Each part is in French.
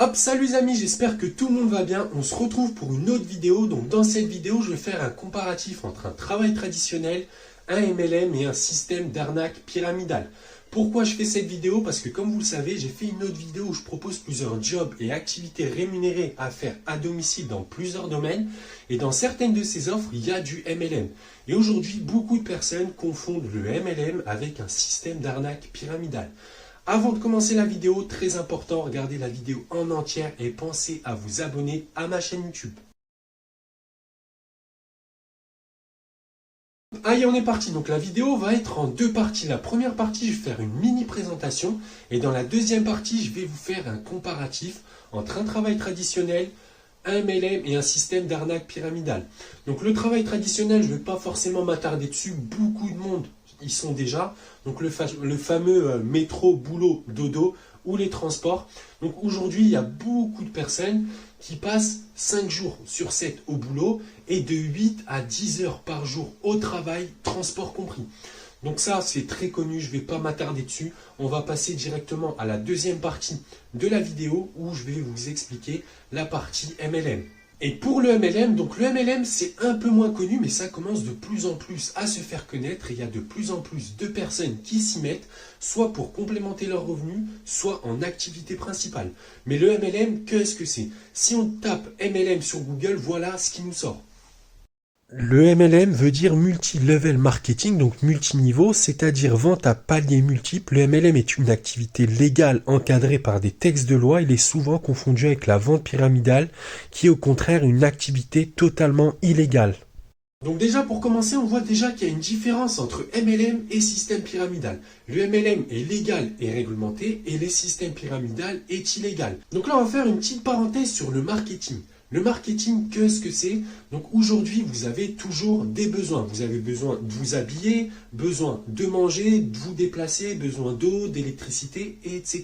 Hop, salut les amis, j'espère que tout le monde va bien. On se retrouve pour une autre vidéo. Donc dans cette vidéo, je vais faire un comparatif entre un travail traditionnel, un MLM et un système d'arnaque pyramidale. Pourquoi je fais cette vidéo? Parce que comme vous le savez, j'ai fait une autre vidéo où je propose plusieurs jobs et activités rémunérées à faire à domicile dans plusieurs domaines. Et dans certaines de ces offres, il y a du MLM. Et aujourd'hui, beaucoup de personnes confondent le MLM avec un système d'arnaque pyramidale. Avant de commencer la vidéo, très important, regardez la vidéo en entière et pensez à vous abonner à ma chaîne YouTube. Allez, on est parti. Donc la vidéo va être en deux parties. La première partie, je vais faire une mini présentation et dans la deuxième partie, je vais vous faire un comparatif entre un travail traditionnel, un MLM et un système d'arnaque pyramidale. Donc le travail traditionnel, je ne vais pas forcément m'attarder dessus. Beaucoup de monde y sont déjà. Donc le fameux métro, boulot, dodo ou les transports. Donc aujourd'hui, il y a beaucoup de personnes qui passent 5 jours sur 7 au boulot et de 8 à 10 heures par jour au travail, transport compris. Donc ça, c'est très connu, je ne vais pas m'attarder dessus. On va passer directement à la deuxième partie de la vidéo où je vais vous expliquer la partie MLM. Et pour le MLM, donc le MLM c'est un peu moins connu, mais ça commence de plus en plus à se faire connaître. Et il y a de plus en plus de personnes qui s'y mettent, soit pour complémenter leurs revenus, soit en activité principale. Mais le MLM, qu'est-ce que c'est? Si on tape MLM sur Google, voilà ce qui nous sort. Le MLM veut dire multi-level marketing, donc multiniveau, c'est-à-dire vente à paliers multiples. Le MLM est une activité légale encadrée par des textes de loi. Il est souvent confondu avec la vente pyramidale, qui est au contraire une activité totalement illégale. Donc déjà pour commencer, on voit déjà qu'il y a une différence entre MLM et système pyramidal. Le MLM est légal et réglementé et le système pyramidal est illégal. Donc là on va faire une petite parenthèse sur le marketing. Le marketing, qu'est-ce que c'est? Donc aujourd'hui, vous avez toujours des besoins. Vous avez besoin de vous habiller, besoin de manger, de vous déplacer, besoin d'eau, d'électricité, etc.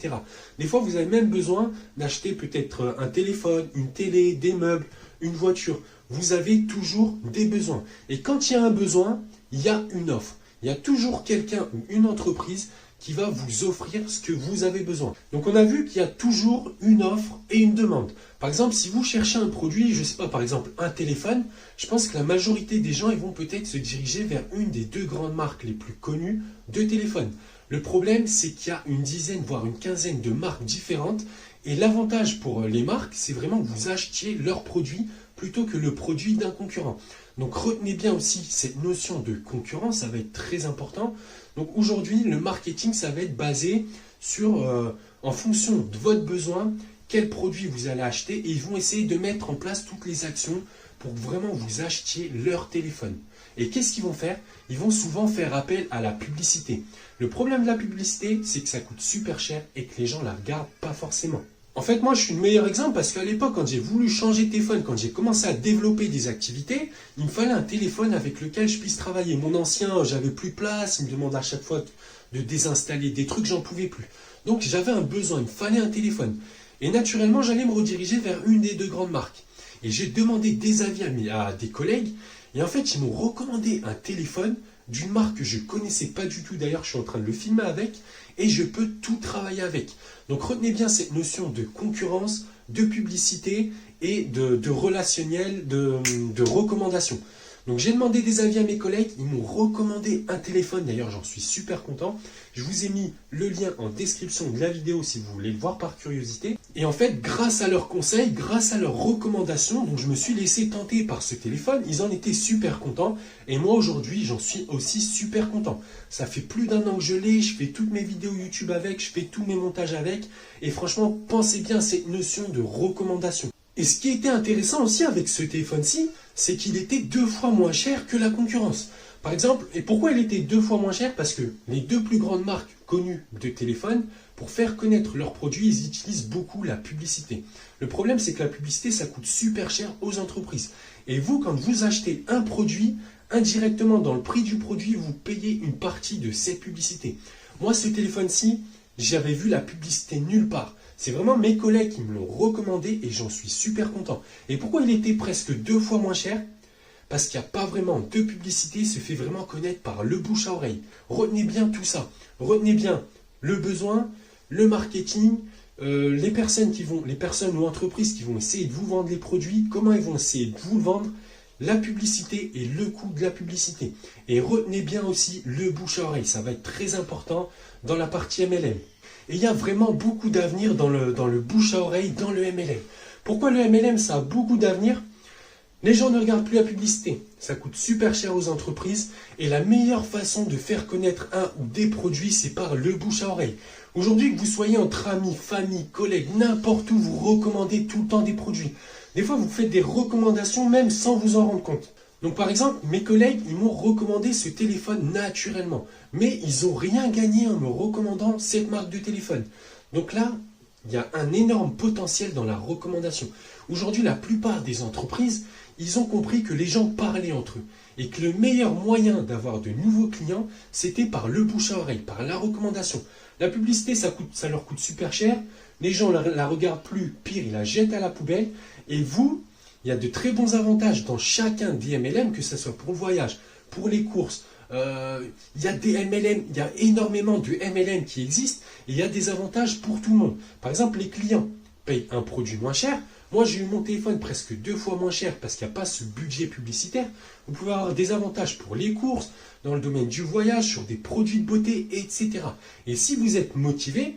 Des fois, vous avez même besoin d'acheter peut-être un téléphone, une télé, des meubles, une voiture. Vous avez toujours des besoins. Et quand il y a un besoin, il y a une offre. Il y a toujours quelqu'un ou une entreprise qui va vous offrir ce que vous avez besoin. Donc on a vu qu'il y a toujours une offre et une demande. Par exemple, si vous cherchez un produit, je ne sais pas, par exemple un téléphone, je pense que la majorité des gens ils vont peut-être se diriger vers une des deux grandes marques les plus connues de téléphones. Le problème, c'est qu'il y a une dizaine, voire une quinzaine de marques différentes. Et l'avantage pour les marques, c'est vraiment que vous achetiez leur produit plutôt que le produit d'un concurrent. Donc retenez bien aussi cette notion de concurrence, ça va être très important. Donc aujourd'hui, le marketing, ça va être basé sur, en fonction de votre besoin, quel produit vous allez acheter et ils vont essayer de mettre en place toutes les actions pour que vraiment vous achetiez leur téléphone. Et qu'est-ce qu'ils vont faire? Ils vont souvent faire appel à la publicité. Le problème de la publicité, c'est que ça coûte super cher et que les gens ne la regardent pas forcément. En fait, moi, je suis le meilleur exemple parce qu'à l'époque, quand j'ai voulu changer de téléphone, quand j'ai commencé à développer des activités, il me fallait un téléphone avec lequel je puisse travailler. Mon ancien, j'avais plus de place, il me demandait à chaque fois de désinstaller des trucs, j'en pouvais plus. Donc, j'avais un besoin, il me fallait un téléphone. Et naturellement, j'allais me rediriger vers une des deux grandes marques. Et j'ai demandé des avis à des collègues. Et en fait, ils m'ont recommandé un téléphone d'une marque que je ne connaissais pas du tout. D'ailleurs, je suis en train de le filmer avec et je peux tout travailler avec. Donc, retenez bien cette notion de concurrence, de publicité et de relationnel, de recommandation. Donc, j'ai demandé des avis à mes collègues. Ils m'ont recommandé un téléphone. D'ailleurs, j'en suis super content. Je vous ai mis le lien en description de la vidéo si vous voulez le voir par curiosité. Et en fait, grâce à leurs conseils, grâce à leurs recommandations, donc je me suis laissé tenter par ce téléphone. Ils en étaient super contents. Et moi, aujourd'hui, j'en suis aussi super content. Ça fait plus d'1 an que je l'ai. Je fais toutes mes vidéos YouTube avec. Je fais tous mes montages avec. Et franchement, pensez bien à cette notion de recommandation. Et ce qui était intéressant aussi avec ce téléphone-ci, c'est qu'il était 2 fois moins cher que la concurrence. Par exemple, et pourquoi il était 2 fois moins cher? Parce que les deux plus grandes marques connues de téléphone, pour faire connaître leurs produits, ils utilisent beaucoup la publicité. Le problème, c'est que la publicité, ça coûte super cher aux entreprises. Et vous, quand vous achetez un produit, indirectement dans le prix du produit, vous payez une partie de cette publicité. Moi, ce téléphone-ci, j'avais vu la publicité nulle part. C'est vraiment mes collègues qui me l'ont recommandé et j'en suis super content. Et pourquoi il était presque 2 fois moins cher? Parce qu'il n'y a pas vraiment de publicité, il se fait vraiment connaître par le bouche à oreille. Retenez bien tout ça. Retenez bien le besoin, le marketing, les personnes ou entreprises qui vont essayer de vous vendre les produits, comment ils vont essayer de vous le vendre, la publicité et le coût de la publicité. Et retenez bien aussi le bouche à oreille, ça va être très important dans la partie MLM. Et il y a vraiment beaucoup d'avenir dans le bouche à oreille, dans le MLM. Pourquoi le MLM, ça a beaucoup d'avenir? Les gens ne regardent plus la publicité, ça coûte super cher aux entreprises et la meilleure façon de faire connaître un ou des produits, c'est par le bouche à oreille. Aujourd'hui, que vous soyez entre amis, famille, collègues, n'importe où, vous recommandez tout le temps des produits. Des fois, vous faites des recommandations même sans vous en rendre compte. Donc par exemple, mes collègues, ils m'ont recommandé ce téléphone naturellement, mais ils n'ont rien gagné en me recommandant cette marque de téléphone. Donc là, il y a un énorme potentiel dans la recommandation. Aujourd'hui, la plupart des entreprises, ils ont compris que les gens parlaient entre eux et que le meilleur moyen d'avoir de nouveaux clients, c'était par le bouche à oreille, par la recommandation. La publicité, ça leur coûte super cher. Les gens ne la regardent plus, pire, ils la jettent à la poubelle. Et vous, il y a de très bons avantages dans chacun des MLM, que ce soit pour le voyage, pour les courses. Il y a des MLM, il y a énormément de MLM qui existent et il y a des avantages pour tout le monde. Par exemple, les clients payent un produit moins cher. Moi, j'ai eu mon téléphone presque 2 fois moins cher parce qu'il n'y a pas ce budget publicitaire. Vous pouvez avoir des avantages pour les courses, dans le domaine du voyage, sur des produits de beauté, etc. Et si vous êtes motivé,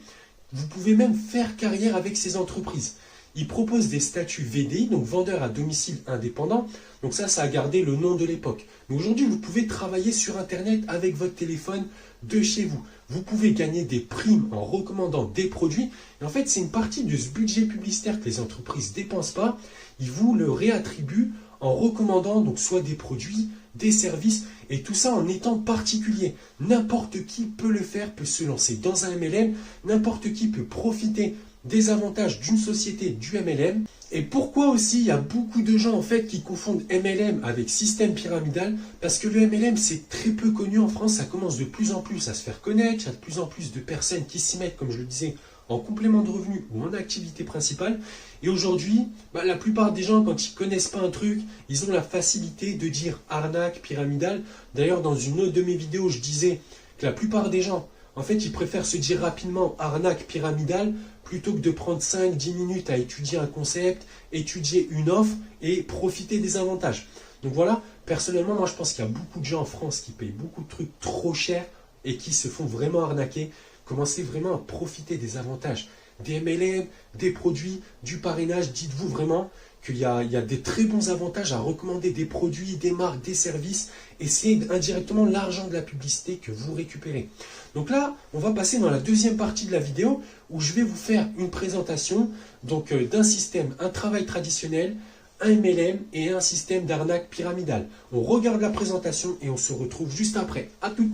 vous pouvez même faire carrière avec ces entreprises. Ils proposent des statuts VDI, donc vendeurs à domicile indépendant. Donc ça a gardé le nom de l'époque. Mais aujourd'hui, vous pouvez travailler sur Internet avec votre téléphone de chez vous. Vous pouvez gagner des primes en recommandant des produits. Et en fait, c'est une partie de ce budget publicitaire que les entreprises ne dépensent pas. Ils vous le réattribuent en recommandant donc soit des produits, des services, et tout ça en étant particulier. N'importe qui peut le faire, peut se lancer dans un MLM. N'importe qui peut profiter des avantages d'une société du MLM. Et pourquoi aussi il y a beaucoup de gens en fait qui confondent MLM avec système pyramidal? Parce que le MLM c'est très peu connu en France, ça commence de plus en plus à se faire connaître, il y a de plus en plus de personnes qui s'y mettent, comme je le disais, en complément de revenus ou en activité principale. Et aujourd'hui, la plupart des gens, quand ils ne connaissent pas un truc, ils ont la facilité de dire arnaque, pyramidal. D'ailleurs, dans une autre de mes vidéos, je disais que la plupart des gens, en fait, ils préfèrent se dire rapidement arnaque, pyramidal, plutôt que de prendre 5-10 minutes à étudier un concept, étudier une offre et profiter des avantages. Donc voilà, personnellement, moi je pense qu'il y a beaucoup de gens en France qui payent beaucoup de trucs trop chers et qui se font vraiment arnaquer. Commencez vraiment à profiter des avantages, des MLM, des produits, du parrainage. Dites-vous vraiment qu'il y a des très bons avantages à recommander des produits, des marques, des services, et c'est indirectement l'argent de la publicité que vous récupérez. Donc là, on va passer dans la deuxième partie de la vidéo où je vais vous faire une présentation d'un système, un travail traditionnel, un MLM et un système d'arnaque pyramidale. On regarde la présentation et on se retrouve juste après. À tout.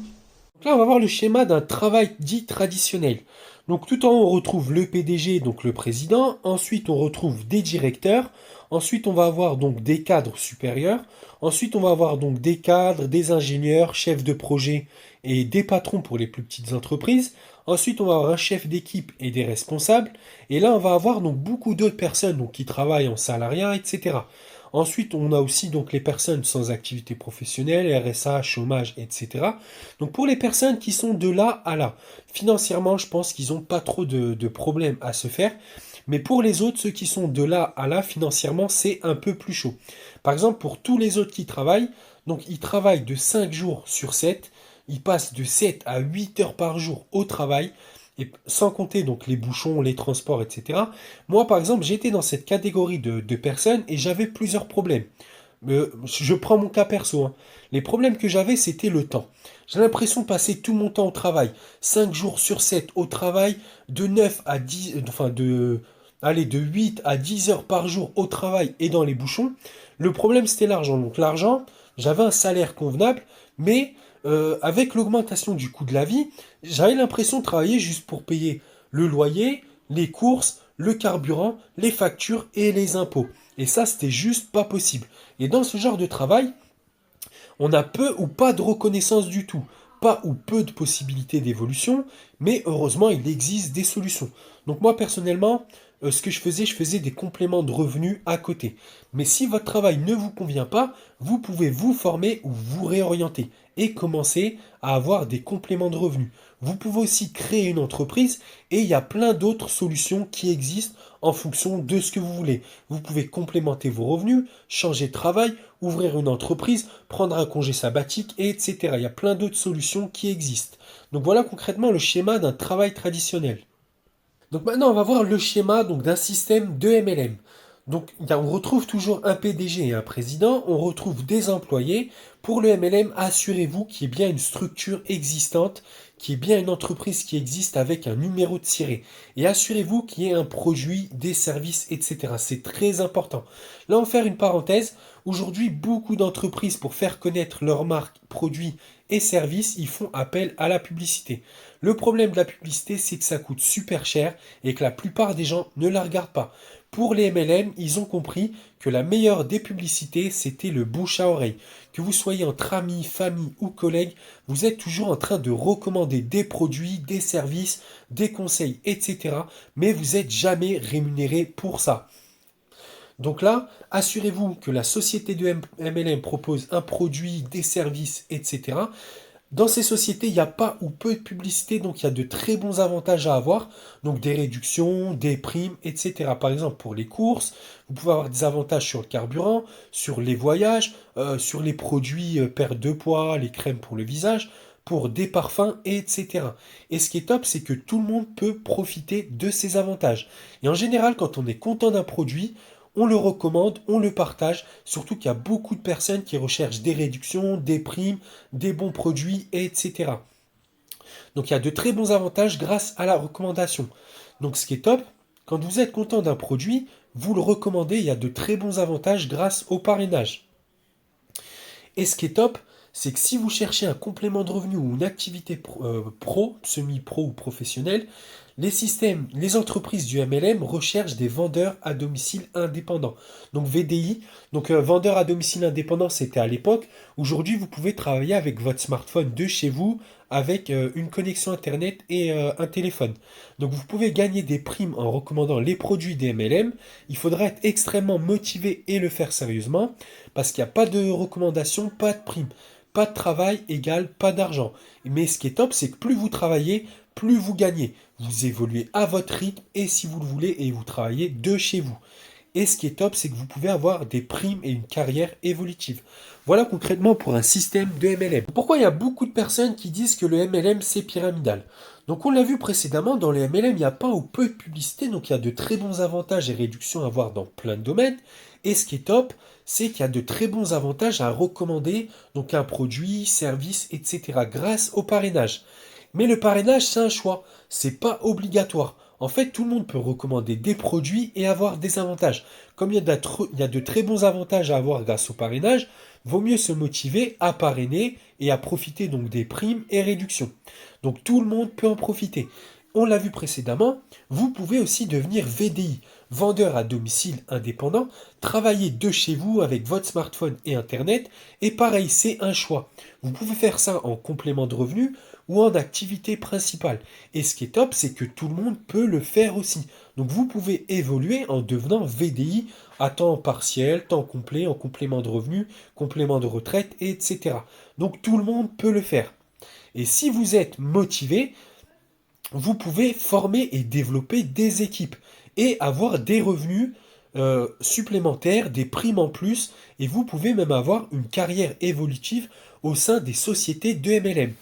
Donc là, on va voir le schéma d'un travail dit traditionnel. Donc tout en haut, on retrouve le PDG, donc le président. Ensuite, on retrouve des directeurs. Ensuite, on va avoir donc des cadres supérieurs. Ensuite, on va avoir donc des cadres, des ingénieurs, chefs de projet et des patrons pour les plus petites entreprises. Ensuite, on va avoir un chef d'équipe et des responsables. Et là, on va avoir donc beaucoup d'autres personnes donc, qui travaillent en salariat, etc. Ensuite, on a aussi donc les personnes sans activité professionnelle, RSA, chômage, etc. Donc pour les personnes qui sont de là à là, financièrement, je pense qu'ils n'ont pas trop de problèmes à se faire. Mais pour les autres, ceux qui sont de là à là, financièrement, c'est un peu plus chaud. Par exemple, pour tous les autres qui travaillent, donc ils travaillent de 5 jours sur 7, ils passent de 7 à 8 heures par jour au travail, et sans compter donc les bouchons, les transports, etc. Moi, par exemple, j'étais dans cette catégorie de personnes et j'avais plusieurs problèmes. Je prends mon cas perso. Hein. Les problèmes que j'avais, c'était le temps. J'ai l'impression de passer tout mon temps au travail. 5 jours sur 7 au travail, de 9 à 10, de 8 à 10 heures par jour au travail et dans les bouchons. Le problème, c'était l'argent. Donc l'argent, j'avais un salaire convenable, mais avec l'augmentation du coût de la vie, j'avais l'impression de travailler juste pour payer le loyer, les courses, le carburant, les factures et les impôts. Et ça, c'était juste pas possible. Et dans ce genre de travail, on a peu ou pas de reconnaissance du tout. Pas ou peu de possibilités d'évolution, mais heureusement, il existe des solutions. Donc moi, personnellement, ce que je faisais des compléments de revenus à côté. Mais si votre travail ne vous convient pas, vous pouvez vous former ou vous réorienter et commencer à avoir des compléments de revenus. Vous pouvez aussi créer une entreprise et il y a plein d'autres solutions qui existent en fonction de ce que vous voulez. Vous pouvez complémenter vos revenus, changer de travail, ouvrir une entreprise, prendre un congé sabbatique, etc. Il y a plein d'autres solutions qui existent. Donc voilà concrètement le schéma d'un travail traditionnel. Donc maintenant, on va voir le schéma donc, d'un système de MLM. Donc on retrouve toujours un PDG et un président, on retrouve des employés. Pour le MLM, assurez-vous qu'il y ait bien une structure existante, qu'il y ait bien une entreprise qui existe avec un numéro de tiré. Et assurez-vous qu'il y ait un produit, des services, etc. C'est très important. Là, on va faire une parenthèse. Aujourd'hui, beaucoup d'entreprises, pour faire connaître leurs marques, produits et services, ils font appel à la publicité. Le problème de la publicité, c'est que ça coûte super cher et que la plupart des gens ne la regardent pas. Pour les MLM, ils ont compris que la meilleure des publicités, c'était le bouche à oreille. Que vous soyez entre amis, famille ou collègues, vous êtes toujours en train de recommander des produits, des services, des conseils, etc. Mais vous n'êtes jamais rémunéré pour ça. Donc là, assurez-vous que la société de MLM propose un produit, des services, etc. Dans ces sociétés, il n'y a pas ou peu de publicité, donc il y a de très bons avantages à avoir, donc des réductions, des primes, etc. Par exemple, pour les courses, vous pouvez avoir des avantages sur le carburant, sur les voyages, sur les produits perte de poids, les crèmes pour le visage, pour des parfums, etc. Et ce qui est top, c'est que tout le monde peut profiter de ces avantages. Et en général, quand on est content d'un produit, on le recommande, on le partage, surtout qu'il y a beaucoup de personnes qui recherchent des réductions, des primes, des bons produits, etc. Donc il y a de très bons avantages grâce à la recommandation. Donc ce qui est top, quand vous êtes content d'un produit, vous le recommandez, il y a de très bons avantages grâce au parrainage. Et ce qui est top, c'est que si vous cherchez un complément de revenu ou une activité pro, semi-pro ou professionnelle, les entreprises du MLM recherchent des vendeurs à domicile indépendants. Donc VDI, donc vendeur à domicile indépendant, c'était à l'époque. Aujourd'hui, vous pouvez travailler avec votre smartphone de chez vous, avec une connexion Internet et un téléphone. Donc vous pouvez gagner des primes en recommandant les produits des MLM. Il faudra être extrêmement motivé et le faire sérieusement, parce qu'il n'y a pas de recommandation, pas de prime. Pas de travail égale pas d'argent. Mais ce qui est top, c'est que plus vous travaillez, plus vous gagnez. Vous évoluez à votre rythme et si vous le voulez, et vous travaillez de chez vous. Et ce qui est top, c'est que vous pouvez avoir des primes et une carrière évolutive. Voilà concrètement pour un système de MLM. Pourquoi il y a beaucoup de personnes qui disent que le MLM c'est pyramidal? Donc on l'a vu précédemment, dans le MLM, il n'y a pas ou peu de publicité, donc il y a de très bons avantages et réductions à avoir dans plein de domaines. Et ce qui est top, c'est qu'il y a de très bons avantages à recommander, donc un produit, service, etc. grâce au parrainage. Mais le parrainage, c'est un choix, c'est pas obligatoire. En fait, tout le monde peut recommander des produits et avoir des avantages. Comme il y a de très bons avantages à avoir grâce au parrainage, vaut mieux se motiver à parrainer et à profiter donc des primes et réductions. Donc tout le monde peut en profiter. On l'a vu précédemment, vous pouvez aussi devenir VDI, vendeur à domicile indépendant, travailler de chez vous avec votre smartphone et Internet, et pareil, c'est un choix. Vous pouvez faire ça en complément de revenus ou en activité principale. Et ce qui est top, c'est que tout le monde peut le faire aussi. Donc vous pouvez évoluer en devenant VDI à temps partiel, temps complet, en complément de revenus, complément de retraite, etc. Donc tout le monde peut le faire. Et si vous êtes motivé, vous pouvez former et développer des équipes et avoir des revenus supplémentaires, des primes en plus, et vous pouvez même avoir une carrière évolutive au sein des sociétés de MLM.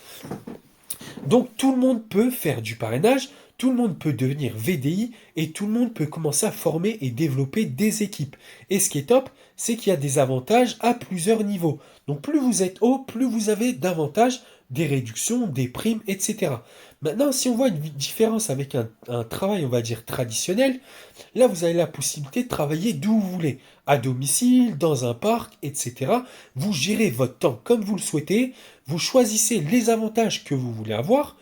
Donc tout le monde peut faire du parrainage, tout le monde peut devenir VDI et tout le monde peut commencer à former et développer des équipes. Et ce qui est top, c'est qu'il y a des avantages à plusieurs niveaux. Donc plus vous êtes haut, plus vous avez d'avantages, des réductions, des primes, etc. Maintenant, si on voit une différence avec un travail, on va dire, traditionnel, là, vous avez la possibilité de travailler d'où vous voulez, à domicile, dans un parc, etc. Vous gérez votre temps comme vous le souhaitez, vous choisissez les avantages que vous voulez avoir,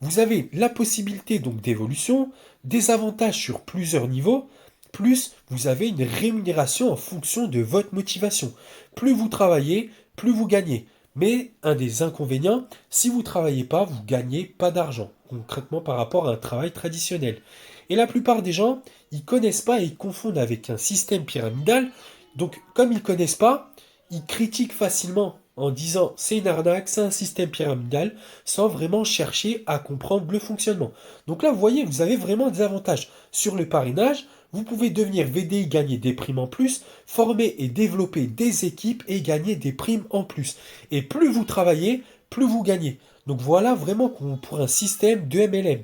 vous avez la possibilité donc d'évolution, des avantages sur plusieurs niveaux, plus vous avez une rémunération en fonction de votre motivation. Plus vous travaillez, plus vous gagnez. Mais un des inconvénients, si vous ne travaillez pas, vous ne gagnez pas d'argent, concrètement par rapport à un travail traditionnel. Et la plupart des gens, ils connaissent pas et ils confondent avec un système pyramidal. Donc, comme ils connaissent pas, ils critiquent facilement en disant c'est une arnaque, c'est un système pyramidal, sans vraiment chercher à comprendre le fonctionnement. Donc là, vous voyez, vous avez vraiment des avantages. Sur le parrainage, vous pouvez devenir VDI, gagner des primes en plus, former et développer des équipes et gagner des primes en plus. Et plus vous travaillez, plus vous gagnez. Donc voilà vraiment pour un système de MLM.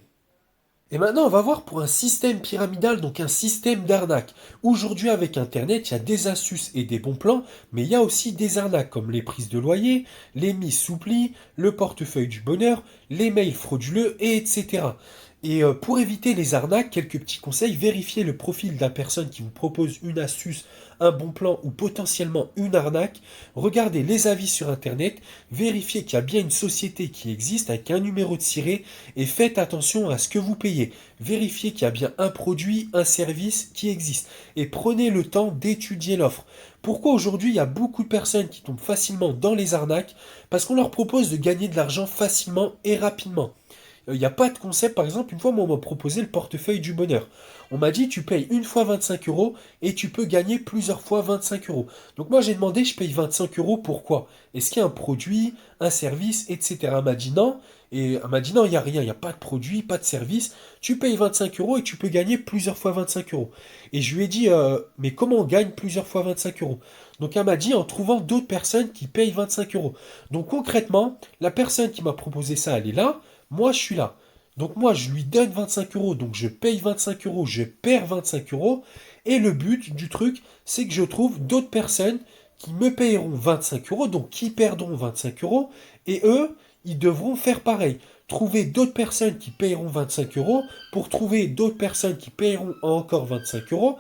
Et maintenant, on va voir pour un système pyramidal, donc un système d'arnaque. Aujourd'hui, avec Internet, il y a des astuces et des bons plans, mais il y a aussi des arnaques comme les prises de loyer, les mises sous pli, le portefeuille du bonheur, les mails frauduleux, et etc. Et pour éviter les arnaques, quelques petits conseils, vérifiez le profil de la personne qui vous propose une astuce, un bon plan ou potentiellement une arnaque. Regardez les avis sur Internet, vérifiez qu'il y a bien une société qui existe avec un numéro de ciré et faites attention à ce que vous payez. Vérifiez qu'il y a bien un produit, un service qui existe et prenez le temps d'étudier l'offre. Pourquoi aujourd'hui il y a beaucoup de personnes qui tombent facilement dans les arnaques? Parce qu'on leur propose de gagner de l'argent facilement et rapidement. Il n'y a pas de concept. Par exemple, une fois, moi, on m'a proposé le portefeuille du bonheur. On m'a dit, tu payes une fois 25 euros et tu peux gagner plusieurs fois 25 euros. Donc moi, j'ai demandé, je paye 25 euros, pourquoi? Est-ce qu'il y a un produit, un service, etc. Elle m'a dit non. Et elle m'a dit non, il n'y a rien, il n'y a pas de produit, pas de service. Tu payes 25 euros et tu peux gagner plusieurs fois 25 euros. Et je lui ai dit, mais comment on gagne plusieurs fois 25 euros? Donc elle m'a dit en trouvant d'autres personnes qui payent 25 euros. Donc concrètement, la personne qui m'a proposé ça, elle est là. Moi, je suis là. Donc moi, je lui donne 25 euros. Donc je paye 25 euros, je perds 25 euros. Et le but du truc, c'est que je trouve d'autres personnes qui me payeront 25 euros, donc qui perdront 25 euros. Et eux, ils devront faire pareil. Trouver d'autres personnes qui payeront 25 euros pour trouver d'autres personnes qui payeront encore 25 euros.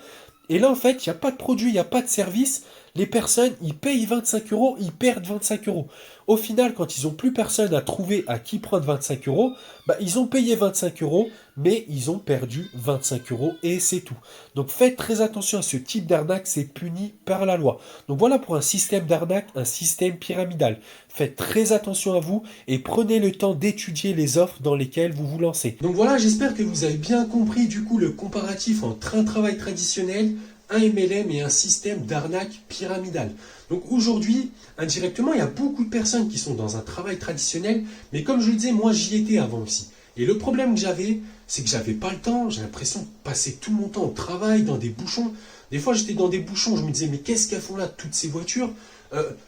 Et là, en fait, il n'y a pas de produit, il n'y a pas de service. Les personnes, ils payent 25 euros, ils perdent 25 euros. Au final, quand ils n'ont plus personne à trouver à qui prendre 25 euros, bah, ils ont payé 25 euros, mais ils ont perdu 25 euros et c'est tout. Donc faites très attention à ce type d'arnaque, c'est puni par la loi. Donc voilà pour un système d'arnaque, un système pyramidal. Faites très attention à vous et prenez le temps d'étudier les offres dans lesquelles vous vous lancez. Donc voilà, j'espère que vous avez bien compris du coup le comparatif entre un travail traditionnel, un MLM et un système d'arnaque pyramidal. Donc aujourd'hui, indirectement, il y a beaucoup de personnes qui sont dans un travail traditionnel, mais comme je le disais, moi j'y étais avant aussi. Et le problème que j'avais, c'est que j'avais pas le temps, j'ai l'impression de passer tout mon temps au travail, dans des bouchons. Des fois j'étais dans des bouchons, je me disais mais qu'est-ce qu'elles font là toutes ces voitures?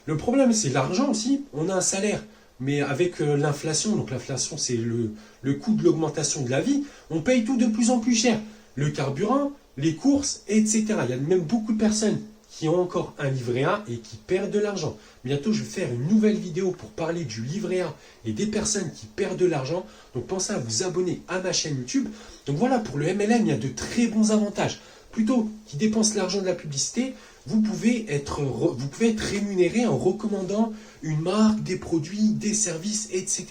Le problème c'est l'argent aussi, on a un salaire. Mais avec l'inflation, donc l'inflation c'est le coût de l'augmentation de la vie, on paye tout de plus en plus cher. Le carburant, les courses, etc. Il y a même beaucoup de personnes qui ont encore un livret A et qui perdent de l'argent. Bientôt, je vais faire une nouvelle vidéo pour parler du livret A et des personnes qui perdent de l'argent. Donc, pensez à vous abonner à ma chaîne YouTube. Donc voilà, pour le MLM, il y a de très bons avantages. Plutôt qu'ils dépensent l'argent de la publicité, vous pouvez être rémunéré en recommandant une marque, des produits, des services, etc.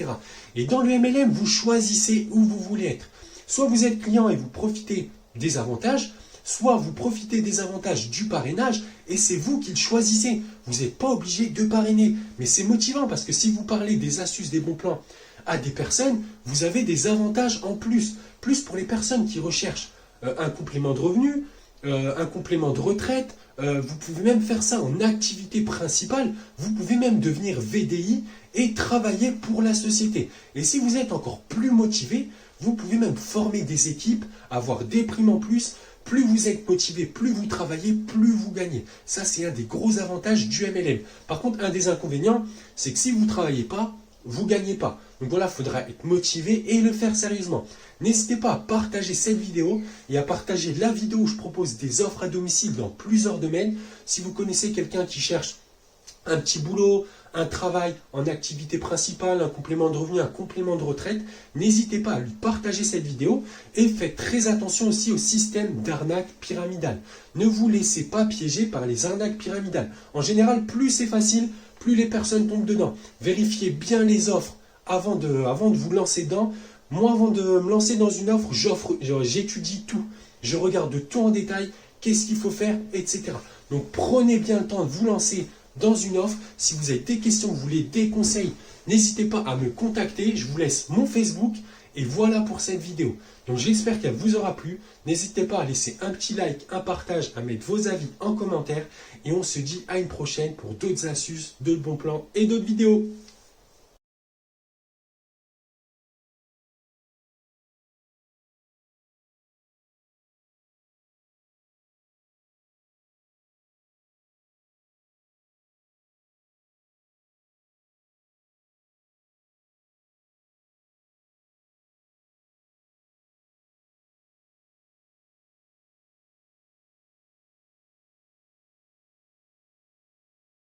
Et dans le MLM, vous choisissez où vous voulez être. Soit vous êtes client et vous profitez des avantages, soit vous profitez des avantages du parrainage et c'est vous qui le choisissez. Vous n'êtes pas obligé de parrainer. Mais c'est motivant parce que si vous parlez des astuces, des bons plans à des personnes, vous avez des avantages en plus. Plus pour les personnes qui recherchent un complément de revenu, un complément de retraite. Vous pouvez même faire ça en activité principale. Vous pouvez même devenir VDI et travailler pour la société. Et si vous êtes encore plus motivé, vous pouvez même former des équipes, avoir des primes en plus. Plus vous êtes motivé, plus vous travaillez, plus vous gagnez. Ça, c'est un des gros avantages du MLM. Par contre, un des inconvénients, c'est que si vous ne travaillez pas, vous ne gagnez pas. Donc voilà, il faudra être motivé et le faire sérieusement. N'hésitez pas à partager cette vidéo et à partager la vidéo où je propose des offres à domicile dans plusieurs domaines. Si vous connaissez quelqu'un qui cherche un petit boulot, un travail en activité principale, un complément de revenu, un complément de retraite, n'hésitez pas à lui partager cette vidéo et faites très attention aussi au système d'arnaque pyramidale. Ne vous laissez pas piéger par les arnaques pyramidales. En général, plus c'est facile, plus les personnes tombent dedans. Vérifiez bien les offres avant de vous lancer dedans. Moi, avant de me lancer dans une offre, j'étudie tout. Je regarde tout en détail, qu'est-ce qu'il faut faire, etc. Donc prenez bien le temps de vous lancer dans une offre. Si vous avez des questions, vous voulez des conseils, n'hésitez pas à me contacter. Je vous laisse mon Facebook Et voilà pour cette vidéo. Donc j'espère qu'elle vous aura plu. N'hésitez pas à laisser un petit like, un partage, à mettre vos avis en commentaire. Et on se dit à une prochaine pour d'autres astuces, d'autres bons plans et d'autres vidéos.